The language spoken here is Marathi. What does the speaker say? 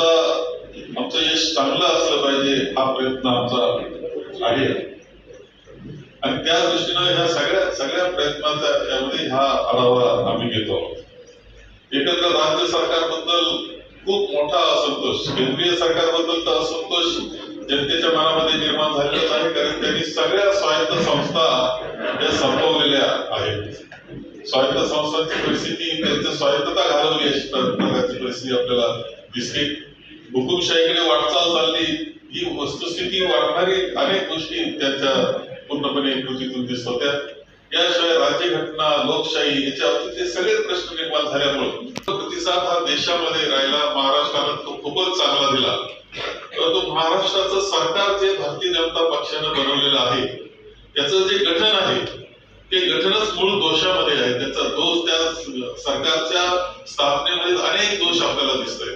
आमचं यश चांगलं असलं पाहिजे हा प्रयत्न आमचा आहे आणि त्या दृष्टीने ह्या सगळ्या प्रयत्नांचा यामध्ये हा आढावा आम्ही घेतो। एकंदर राज्य सरकारबद्दल खूप मोठा असंतोष, केंद्रीय सरकारबद्दल तर असंतोष जनतेच्या मनामध्ये निर्माण झालेलाच आहे, कारण त्यांनी सगळ्या स्वायत्त संस्था या संपवलेल्या आहेत। स्वायत्त संस्थांची परिस्थिती, त्यांची स्वायत्तता घालवली अशी प्रकारची परिस्थिती आपल्याला दिसते। हुकुमशाहीकडे वाटचाल चालली ही वस्तुस्थिती वाढणारी अनेक गोष्टी त्यांच्या पूर्णपणे कृतीतून दिसत होत्या। याशिवाय राज्यघटना, लोकशाही याच्या बाबतीतले सगळे प्रश्न निर्माण झाल्यामुळे प्रतिसाद हा देशामध्ये राहिला। महाराष्ट्रानं तो खूपच चांगला दिला, परंतु महाराष्ट्राचं सरकार जे भारतीय जनता पक्षानं बनवलेलं आहे त्याचं जे गठन आहे ते गठनच मूळ दोषामध्ये आहे। त्याचा दोष त्या सरकारच्या स्थापनेमध्ये अनेक दोष आपल्याला दिसत आहेत।